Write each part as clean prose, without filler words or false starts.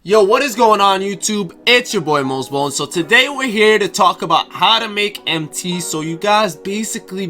Yo, what is going on YouTube? It's your boy Mosballin. So today we're here to talk about how to make MT. So you guys basically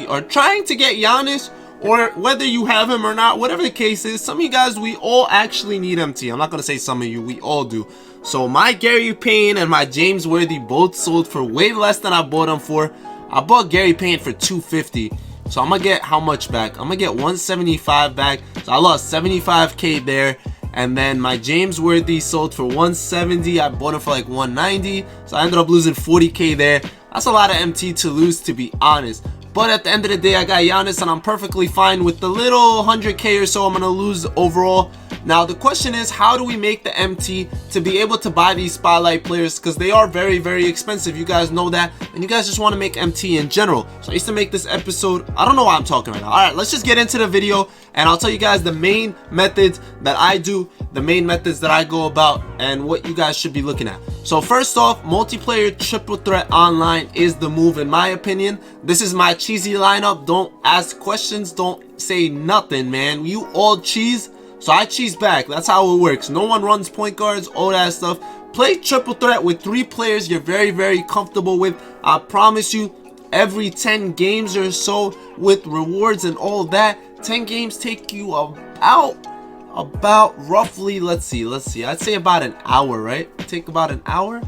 are trying to get Giannis, or whether you have him or not, whatever the case is, some of you guys, we all actually need MT. I'm not going to say some of you, we all do. So my Gary Payne and my James Worthy both sold for way less than I bought them for. I bought Gary Payne for $250. So I'm going to get how much back? I'm going to get 175 back. So I lost 75k there. And then my James Worthy sold for 170. I bought it for like 190. So I ended up losing 40k there. That's a lot of MT to lose, to be honest. But at the end of the day, I got Giannis, and I'm perfectly fine with the little 100k or so I'm going to lose overall. Now, the question is, how do we make the MT to be able to buy these spotlight players? Because they are very expensive. You guys know that. And you guys just want to make MT in general. So I used to make this episode. I don't know why I'm talking right now. All right, let's just get into the video. And I'll tell you guys the main methods that I do, the main methods that I go about, and what you guys should be looking at. So first off, multiplayer triple threat online is the move in my opinion. This is my cheesy lineup. Don't ask questions. Don't say nothing, man. You all cheese. So I cheese back. That's how it works. No one runs point guards, all that stuff. Play triple threat with 3 players you're very comfortable with. I promise you, every 10 games or so with rewards and all that, 10 games take you about roughly, let's see, I'd say about an hour, right? Take about an hour.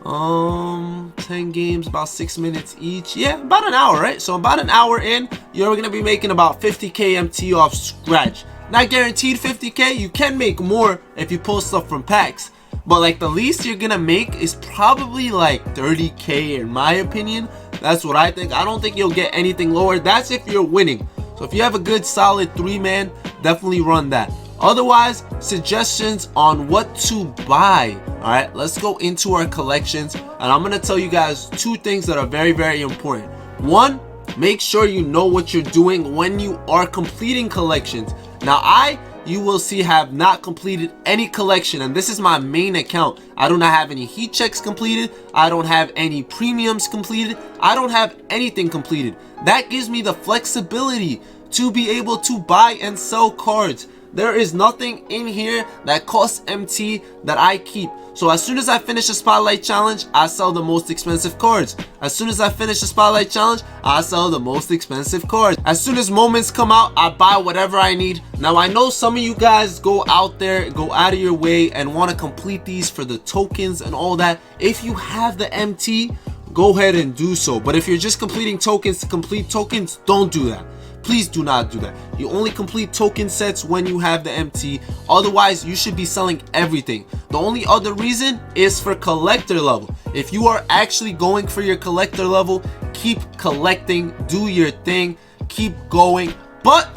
10 games, about 6 minutes each. Yeah, about an hour, right? So about an hour in, you're gonna be making about 50k MT off scratch. Not guaranteed 50k. You can make more if you pull stuff from packs, but like the least you're gonna make is probably like 30k in my opinion. That's what I think. I don't think you'll get anything lower. That's if you're winning. So if you have a good solid 3-man, definitely run that. Otherwise, suggestions on what to buy. All right, let's go into our collections, and I'm gonna tell you guys 2 things that are very important. One, make sure you know what you're doing when you are completing collections. Now you will see, have not completed any collection, and this is my main account. I do not have any heat checks completed. I don't have any premiums completed. I don't have anything completed. That gives me the flexibility to be able to buy and sell cards. There is nothing in here that costs MT that I keep. So as soon as I finish a spotlight challenge, I sell the most expensive cards. As soon as I finish a spotlight challenge, I sell the most expensive cards. As soon as moments come out, I buy whatever I need. Now I know some of you guys go out of your way and want to complete these for the tokens and all that. If you have the MT, go ahead and do so. But if you're just completing tokens to complete tokens, don't do that. Please do not do that. You only complete token sets when you have the MT. Otherwise, you should be selling everything. The only other reason is for collector level. If you are actually going for your collector level, keep collecting, do your thing, keep going. But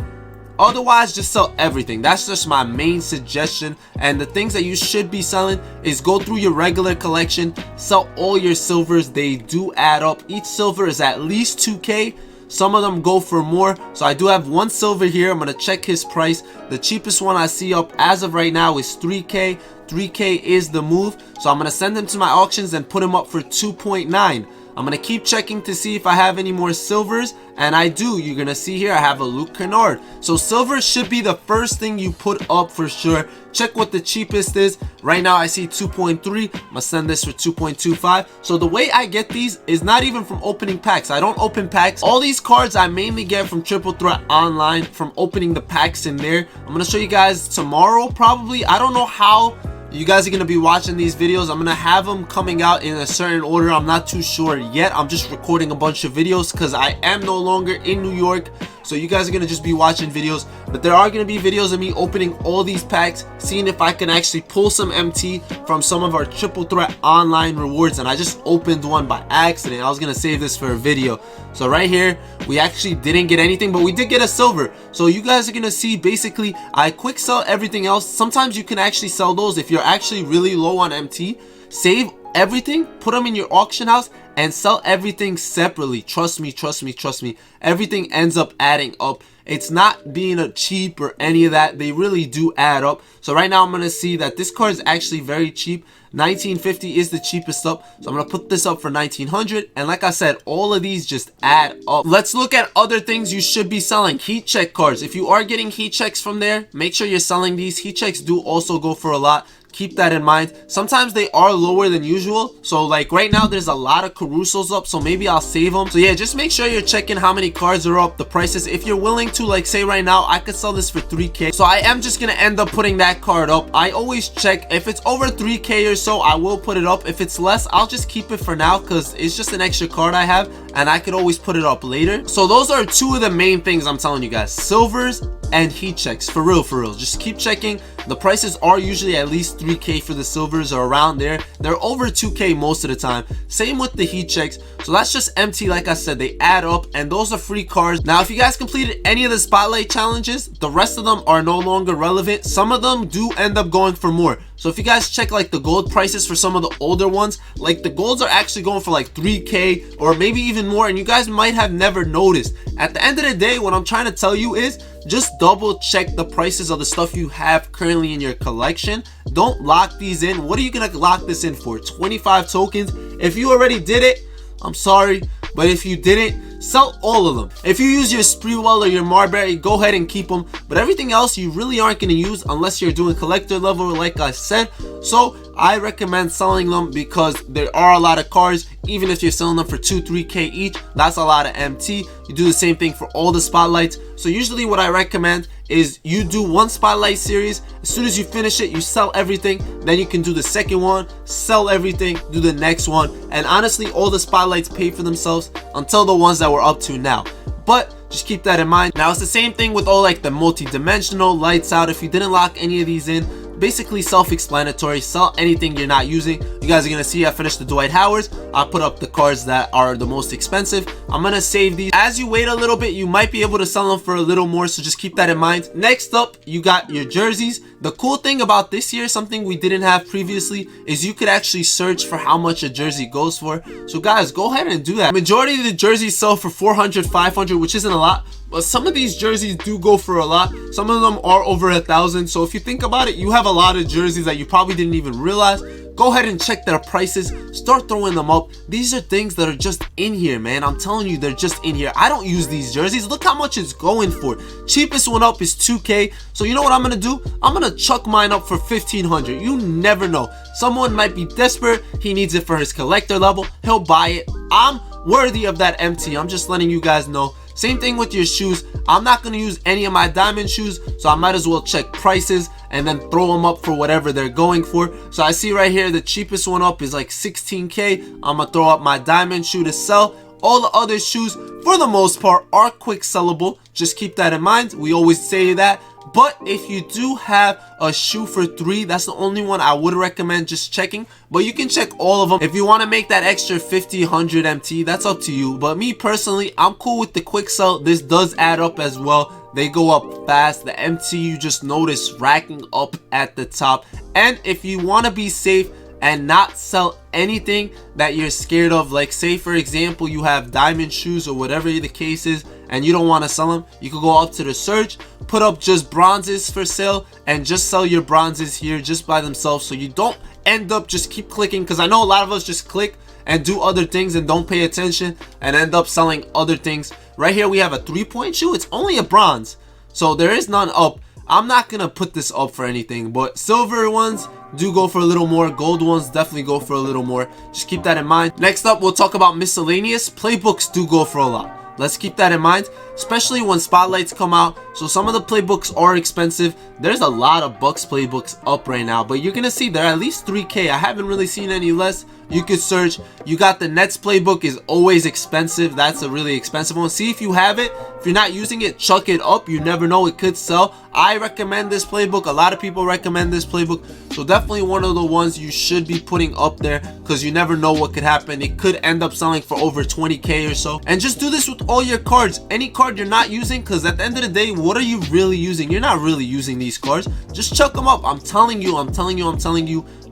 otherwise, just sell everything. That's just my main suggestion. And the things that you should be selling is go through your regular collection, sell all your silvers. They do add up. Each silver is at least 2k. Some of them go for more. So I do have 1 silver here. I'm gonna check his price. The cheapest one I see up as of right now is 3k. 3k is the move. So I'm gonna send him to my auctions and put him up for 2.9. I'm gonna keep checking to see if I have any more silvers, and I do. You're gonna see here I have a Luke Kennard. So silver should be the first thing you put up for sure. Check what the cheapest is. Right now I see 2.3. I'm gonna send this for 2.25. So the way I get these is not even from opening packs. I don't open packs. All these cards I mainly get from Triple Threat Online, from opening the packs in there. I'm gonna show you guys tomorrow probably. I don't know how you guys are going to be watching these videos. I'm going to have them coming out in a certain order. I'm not too sure yet. I'm just recording a bunch of videos because I am no longer in New York. So you guys are going to just be watching videos. But there are going to be videos of me opening all these packs, seeing if I can actually pull some MT from some of our Triple Threat Online rewards. And I just opened one by accident. I was going to save this for a video. So right here, we actually didn't get anything, but we did get a silver. So you guys are going to see, basically, I quick sell everything else. Sometimes you can actually sell those if you're actually really low on MT. Save everything, put them in your auction house, and sell everything separately. Trust me, trust me, trust me. Everything ends up adding up. It's not being a cheap or any of that. They really do add up. So right now I'm going to see that this card is actually very cheap. 1950 is the cheapest up, so I'm gonna put this up for 1900. And like I said, all of these just add up. Let's look at other things you should be selling. Heat check cards. If you are getting heat checks from there, make sure you're selling these. Heat checks do also go for a lot. Keep that in mind. Sometimes they are lower than usual. So like right now there's a lot of Carusos up, so maybe I'll save them. So yeah, just make sure you're checking how many cards are up, the prices. If you're willing to, like say right now, I could sell this for 3K. So I am just gonna end up putting that card up. I always check. If it's over 3K or so, I will put it up. If it's less, I'll just keep it for now because it's just an extra card I have and I could always put it up later. So those are two of the main things I'm telling you guys. Silvers and heat checks. For real, for real. Just keep checking. The prices are usually at least 3K for the silvers or around there. They're over 2K most of the time. Same with the heat checks. So that's just empty. Like I said, they add up and those are free cards. Now, if you guys completed any of the spotlight challenges, the rest of them are no longer relevant. Some of them do end up going for more. So if you guys check like the gold prices for some of the older ones, like the golds are actually going for like 3K or maybe even more, and you guys might have never noticed. At the end of the day, what I'm trying to tell you is just double check the prices of the stuff you have currently in your collection. Don't lock these in. What are you gonna lock this in for? 25 tokens? If you already did it, I'm sorry, but if you didn't, sell all of them. If you use your Spreewell or your Marbury, go ahead and keep them, but everything else you really aren't going to use unless you're doing collector level like I said. So I recommend selling them because there are a lot of cards. Even if you're selling them for 2-3K each, that's a lot of MT. You do the same thing for all the spotlights. So usually what I recommend is you do one spotlight series. As soon as you finish it, you sell everything. Then you can do the second one, sell everything, do the next one. And honestly, all the spotlights pay for themselves until the ones that we're up to now. But just keep that in mind. Now it's the same thing with all like the multi-dimensional, lights out. If you didn't lock any of these in, basically self-explanatory. Sell anything you're not using. You guys are gonna see I finished the Dwight Howards. I put up the cards that are the most expensive. I'm gonna save these. As you wait a little bit, you might be able to sell them for a little more, so just keep that in mind. Next up, you got your jerseys. The cool thing about this year, something we didn't have previously, is you could actually search for how much a jersey goes for. So guys, go ahead and do that. Majority of the jerseys sell for 400, 500, which isn't a lot. But some of these jerseys do go for a lot. Some of them are over 1,000. So if you think about it, you have a lot of jerseys that you probably didn't even realize. Go ahead and check their prices. Start throwing them up. These are things that are just in here, man. I'm telling you, they're just in here. I don't use these jerseys. Look how much it's going for. Cheapest one up is 2K. So you know what I'm going to do? I'm going to chuck mine up for 1,500. You never know. Someone might be desperate. He needs it for his collector level. He'll buy it. I'm worthy of that MT. I'm just letting you guys know. Same thing with your shoes. I'm not going to use any of my diamond shoes, so I might as well check prices and then throw them up for whatever they're going for. So I see right here the cheapest one up is like 16K. I'm going to throw up my diamond shoe to sell. All the other shoes, for the most part, are quick sellable. Just keep that in mind. We always say that. But if you do have a shoe for 3, that's the only one I would recommend just checking. But you can check all of them. If you want to make that extra 50, 100 MT, that's up to you. But me personally, I'm cool with the quick sell. This does add up as well. They go up fast. The MT you just notice racking up at the top. And if you want to be safe and not sell anything that you're scared of, like say for example you have diamond shoes or whatever the case is and you don't want to sell them, you could go up to the search, put up just bronzes for sale and just sell your bronzes here just by themselves, so you don't end up just keep clicking, because I know a lot of us just click and do other things and don't pay attention and end up selling other things. Right here we have a 3-point shoe. It's only a bronze, so there is none up. I'm not gonna put this up for anything, but silver ones do go for a little more. Gold ones definitely go for a little more. Just keep that in mind. Next up, we'll talk about miscellaneous. Playbooks do go for a lot. Let's keep that in mind, especially when spotlights come out. So some of the playbooks are expensive. There's a lot of Bucks playbooks up right now, but you're gonna see they're at least 3K. I haven't really seen any less. You could search. You got the Nets playbook, is always expensive. That's a really expensive one. See if you have it. If you're not using it, chuck it up. You never know, it could sell. I recommend this playbook. A lot of people recommend this playbook, so definitely one of the ones you should be putting up there, because you never know what could happen. It could end up selling for over 20K or so. And just do this with all your cards. Any card you're not using, because at the end of the day, what are you really using? You're not really using these cards. Just chuck them up. I'm telling you,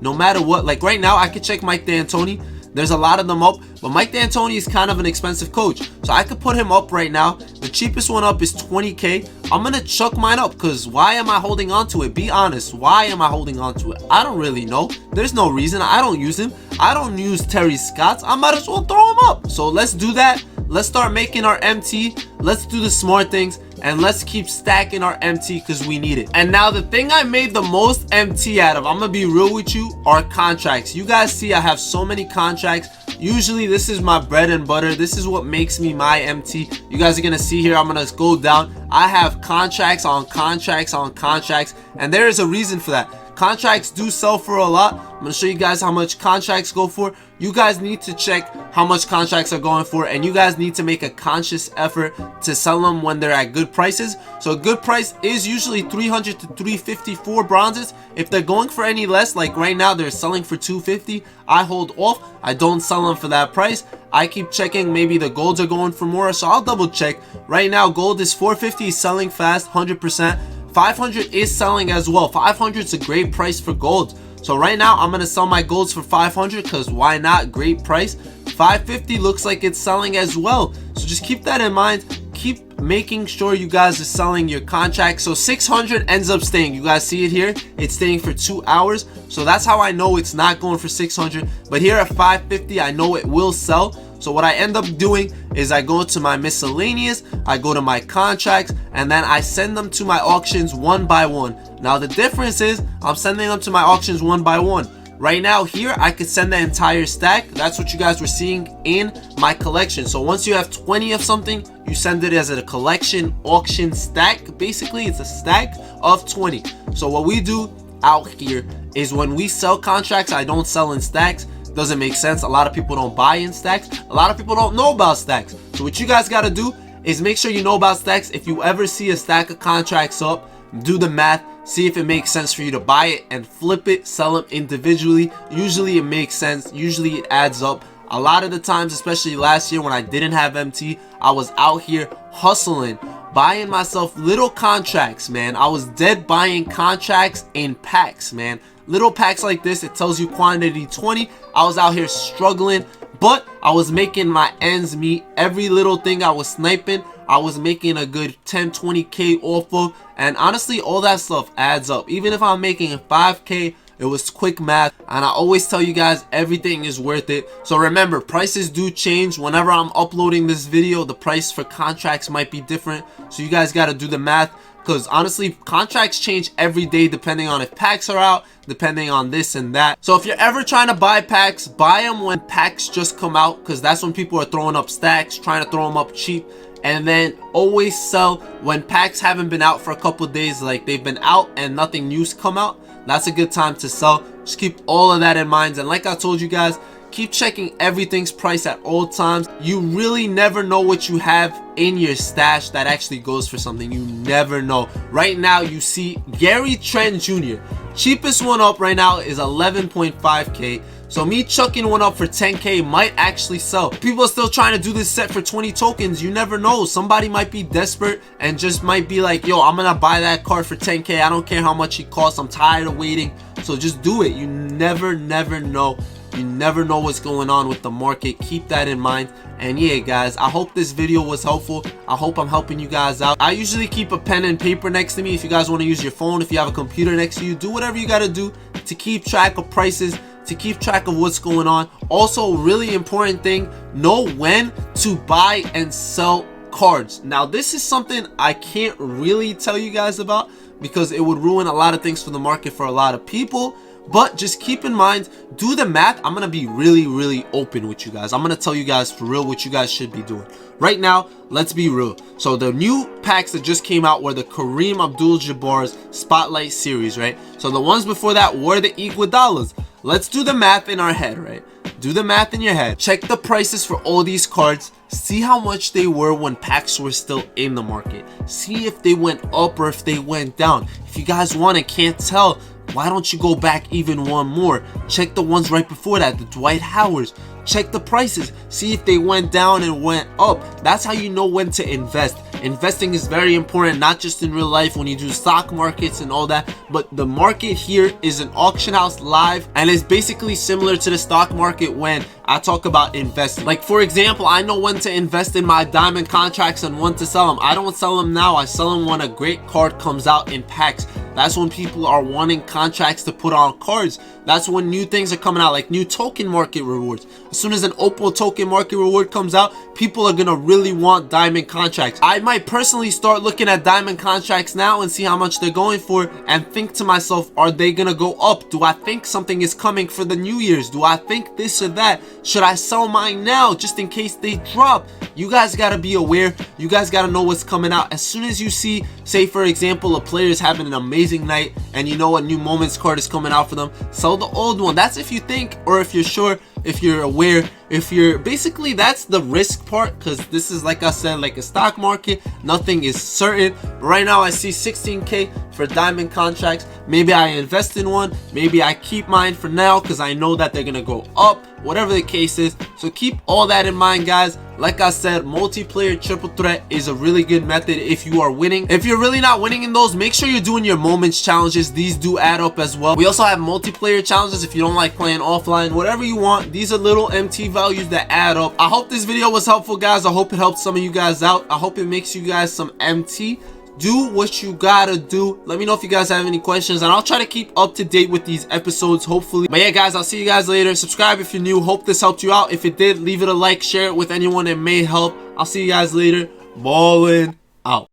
no matter what. Like right now, I could check Mike D'Antoni. There's a lot of them up, but Mike D'Antoni is kind of an expensive coach, so I could put him up right now. The cheapest one up is 20K. I'm gonna chuck mine up, because why am I holding on to it? Be honest, why am I holding on to it? I don't really know. There's no reason. I don't use him. I don't use Terry Scott's. I might as well throw him up. So let's do that. Let's start making our MT. Let's do the smart things, and let's keep stacking our MT because we need it. And now the thing I made the most MT out of, I'm gonna be real with you, are contracts. You guys see I have so many contracts. Usually this is my bread and butter. This is what makes me my MT. You guys are gonna see here, I'm gonna go down. I have contracts on contracts on contracts, and there is a reason for that. Contracts do sell for a lot. I'm gonna show you guys how much contracts go for. You guys need to check how much contracts are going for, and you guys need to make a conscious effort to sell them when they're at good prices. So a good price is usually 300 to 354 bronzes. If they're going for any less, like right now they're selling for 250, I hold off. I don't sell them for that price. I keep checking. Maybe the golds are going for more, so I'll double check. Right now gold is 450, selling fast 100%. 500 is selling as well. 500 is a great price for gold. So right now I'm gonna sell my golds for 500 because why not? Great price. 550 looks like it's selling as well. So just keep that in mind. Keep making sure you guys are selling your contracts. So 600 ends up staying. You guys see it here. It's staying for 2 hours. So that's how I know it's not going for 600. But here at 550, I know it will sell. So what I end up doing is I go to my miscellaneous, I go to my contracts, and then I send them to my auctions one by one. Now the difference is I'm sending them to my auctions one by one. Right now here I could send the entire stack. That's what you guys were seeing in my collection. So once you have 20 of something, you send it as a collection auction stack. Basically it's a stack of 20. So what we do out here is when we sell contracts, I don't sell in stacks. Doesn't make sense. A lot of people don't buy in stacks. A lot of people don't know about stacks. So what you guys got to do is make sure you know about stacks. If you ever see a stack of contracts up, do the math, see if it makes sense for you to buy it and flip it, sell them individually. Usually it makes sense. Usually it adds up. A lot of the times, especially last year when I didn't have MT, I was out here hustling, buying myself little contracts, man. I was dead buying contracts in packs, man. Little packs like this, it tells you quantity 20. I was out here struggling, but I was making my ends meet. Every little thing I was sniping, I was making a good 10-20k off of, and honestly all that stuff adds up. Even if I'm making 5k, it was quick math, and I always tell you guys everything is worth it. So remember, prices do change. Whenever I'm uploading this video, the price for contracts might be different, so you guys got to do the math, because honestly contracts change every day depending on if packs are out, depending on this and that. So if you're ever trying to buy packs, buy them when packs just come out, because that's when people are throwing up stacks, trying to throw them up cheap. And then always sell when packs haven't been out for a couple days, like they've been out and nothing new's come out. That's a good time to sell. Just keep all of that in mind, and like I told you guys, keep checking everything's price at all times. You really never know what you have in your stash that actually goes for something. You never know. Right now you see Gary Trent Jr. cheapest one up right now is 11.5k. So me chucking one up for 10k might actually sell. People are still trying to do this set for 20 tokens. You never know. Somebody might be desperate and just might be like, yo, I'm gonna buy that card for 10k. I don't care how much it costs. I'm tired of waiting. So just do it. You never know. You never know what's going on with the market. Keep that in mind. And yeah, guys, I hope this video was helpful. I hope I'm helping you guys out. I usually keep a pen and paper next to me. If you guys want to use your phone, if you have a computer next to you, do whatever you got to do to keep track of prices, to keep track of what's going on. Also, really important thing, know when to buy and sell cards. Now, this is something I can't really tell you guys about because it would ruin a lot of things for the market for a lot of people. But just keep in mind, do the math. I'm going to be really open with you guys. I'm going to tell you guys for real what you guys should be doing. Right now, let's be real. So the new packs that just came out were the Kareem Abdul-Jabbar's Spotlight Series, right? So the ones before that were the Iguodala's. Let's do the math in our head, right? Do the math in your head. Check the prices for all these cards. See how much they were when packs were still in the market. See if they went up or if they went down. If you guys want and can't tell, why don't you go back even one more? Check the ones right before that, the Dwight Howards. Check the prices. See if they went down and went up. That's how you know when to invest. Investing is very important, not just in real life when you do stock markets and all that, but the market here is an auction house live, and it's basically similar to the stock market when I talk about investing. Like for example, I know when to invest in my diamond contracts and when to sell them. I don't sell them now, I sell them when a great card comes out in packs. That's when people are wanting contracts to put on cards. That's when new things are coming out, like new token market rewards. As soon as an Opal token market reward comes out, people are gonna really want diamond contracts. I might personally start looking at diamond contracts now and see how much they're going for and think to myself, are they gonna go up? Do I think something is coming for the New Year's? Do I think this or that? Should I sell mine now just in case they drop? You guys gotta be aware. You guys gotta know what's coming out. As soon as you see, say for example, a player is having an amazing night and you know a new moments card is coming out for them, sell the old one. That's if you think, or if you're sure, if you're aware, if you're basically, that's the risk part, because this is, like I said, like a stock market, nothing is certain. But right now I see 16K for diamond contracts. Maybe I invest in one, maybe I keep mine for now because I know that they're gonna go up, whatever the case is. So keep all that in mind, guys. Like I said, multiplayer triple threat is a really good method if you are winning. If you're really not winning in those, make sure you're doing your moments challenges. These do add up as well. We also have multiplayer challenges if you don't like playing offline, whatever you want. These are little MT values that add up. I hope this video was helpful, guys. I hope it helped some of you guys out. I hope it makes you guys some MT. Do what you gotta do. Let me know if you guys have any questions, and I'll try to keep up to date with these episodes, hopefully. But yeah, guys, I'll see you guys later. Subscribe if you're new. Hope this helped you out. If it did, leave it a like, share it with anyone it may help. I'll see you guys later. Ballin' out.